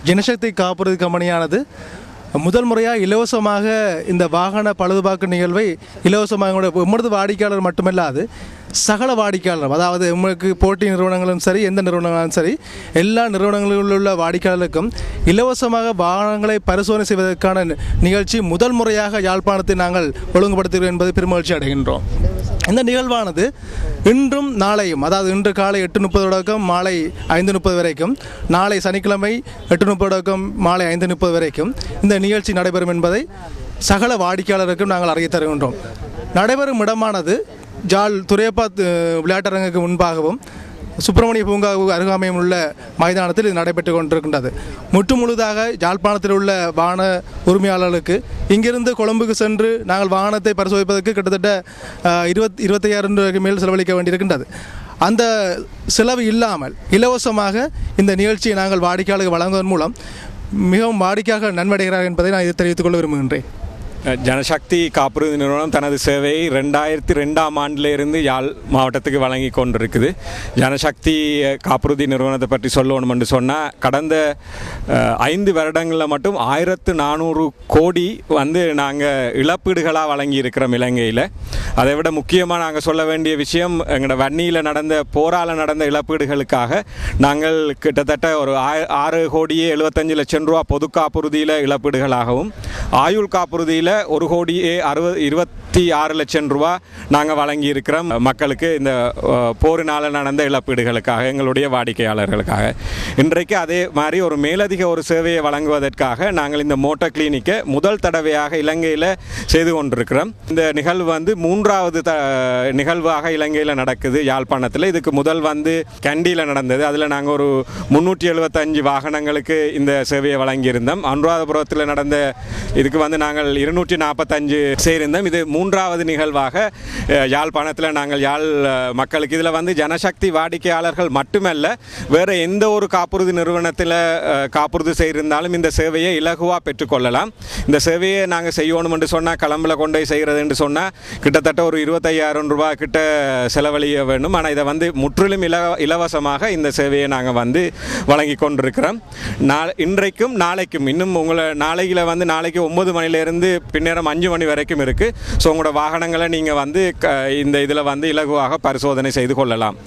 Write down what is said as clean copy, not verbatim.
ஜனசக்தி காப்புறுதி கம்பெனியானது முதல் முறையாக இலவசமாக இந்த வாகன பழுதுபார்க்கும் நிகழ்வை இலவசமாக எமது வாடிக்கையாளர் மட்டுமல்லாது சகல வாடிக்கையாளர், அதாவது உங்களுக்கு போட்டி நிறுவனங்களும் சரி, எந்த நிறுவனங்களும் சரி, எல்லா நிறுவனங்களில் உள்ள வாடிக்கையாளருக்கும் இலவசமாக வாகனங்களை பரிசோதனை செய்வதற்கான நிகழ்ச்சி முதல் முறையாக யாழ்ப்பாணத்தை நாங்கள் ஒழுங்குபடுத்துகிறோம் என்பதை பெருமகிழ்ச்சி அடைகின்றோம். இந்த நிகழ்வானது இன்றும் நாளையும், அதாவது இன்று காலை 8:30 தொடக்கம் மாலை 5:30 வரைக்கும், நாளை சனிக்கிழமை 8:30 தொடக்கம் மாலை 5:30 வரைக்கும் இந்த நிகழ்ச்சி நடைபெறும் என்பதை சகல வாடிக்கையாளருக்கும் நாங்கள் அறிய தருகின்றோம். நடைபெறும் இடமானது ஜாழ் துரையப்பா விளையாட்டரங்குக்கு முன்பாகவும் சுப்பிரமணிய பூங்காவுக்கு அருகாமையும் உள்ள மைதானத்தில் இது நடைபெற்று கொண்டிருக்கின்றது. முழுதாக யாழ்ப்பாணத்தில் உள்ள வாகன உரிமையாளர்களுக்கு இங்கிருந்து கொழும்புக்கு சென்று நாங்கள் வாகனத்தை பரிசோதிப்பதற்கு கிட்டத்தட்ட 25,000 ரூபாய்க்கு மேல் செலவழிக்க வேண்டியிருக்கின்றது. அந்த செலவு இல்லாமல் இலவசமாக இந்த நிகழ்ச்சியை நாங்கள் வாடிக்கையாளருக்கு வழங்குவதன் மூலம் மிகவும் வாடிக்கையாக நன்மடைகிறார் என்பதை நான் இதை தெரிவித்துக் கொள்ள விரும்புகின்றேன். ஜனசக்தி காப்புறுதி நிறுவனம் தனது சேவையை 2002ஆம் ஆண்டிலிருந்து யாழ் மாவட்டத்துக்கு வழங்கி கொண்டிருக்குது. ஜனசக்தி காப்புறுதி நிறுவனத்தை பற்றி சொல்லணும் என்று சொன்னால், கடந்த 5 வருடங்களில் மட்டும் 1400 கோடி நாங்கள் இழப்பீடுகளாக வழங்கி இருக்கிறோம் இலங்கையில். அதை விட முக்கியமாக நாங்கள் சொல்ல வேண்டிய விஷயம், எங்களோட வன்னியில் நடந்த போரால் நடந்த இழப்பீடுகளுக்காக நாங்கள் கிட்டத்தட்ட ஒரு 6 கோடியே 75 லட்சம் ரூபா பொது காப்புறுதியில் இழப்பீடுகளாகவும், ஆயுள் காப்புறுதியில் 1 கோடியே 26 லட்சம் ரூபா நாங்கள் வழங்கி இருக்கிறோம் மக்களுக்கு இந்த போரினால் நடந்த இழப்பீடுகளுக்காக, எங்களுடைய வாடிக்கையாளர்களுக்காக. இன்றைக்கு அதே மாதிரி ஒரு மேலதிக ஒரு சேவையை வழங்குவதற்காக நாங்கள் இந்த மோட்டார் கிளினிக்கை முதல் தடவையாக இலங்கையில் செய்து கொண்டிருக்கிறோம். இந்த நிகழ்வு 3வது நிகழ்வாக இலங்கையில் நடக்குது யாழ்ப்பாணத்தில். இதுக்கு முதல் கண்டியில் நடந்தது. அதில் நாங்கள் ஒரு 375 வாகனங்களுக்கு இந்த சேவையை வழங்கியிருந்தோம். அனுராதபுரத்தில் நடந்த இதுக்கு நாங்கள் 245 சேர்ந்தோம். இது 3வது நிகழ்வாக யாழ்ப்பாணத்தில் நாங்கள் யாழ் மக்களுக்கு இதில் ஜனசக்தி வாடிக்கையாளர்கள் மட்டுமல்ல, வேறு எந்த ஒரு காப்புறுதி நிறுவனத்தில் காப்புறுதி செய்திருந்தாலும் இந்த சேவையை இலகுவாக பெற்றுக்கொள்ளலாம். இந்த சேவையை நாங்கள் செய்யணும் என்று சொன்னால், களம்பில் கொண்டு போய் செய்கிறது என்று சொன்னால் கிட்டத்தட்ட ஒரு 25,000 ரூபாய் கிட்ட செலவழிய வேண்டும். ஆனால் இதை முற்றிலும் இலவசமாக இந்த சேவையை நாங்கள் வழங்கி கொண்டிருக்கிறோம். இன்றைக்கும் நாளைக்கும், இன்னும் உங்களை நாளையில் நாளைக்கு 9 மணிலேருந்து பின்னேரம் 5 மணி வரைக்கும் இருக்குது. ஸோ உங்களோட வாகனங்களை நீங்கள் இந்த இதில் இலகுவாக பரிசோதனை செய்து கொள்ளலாம்.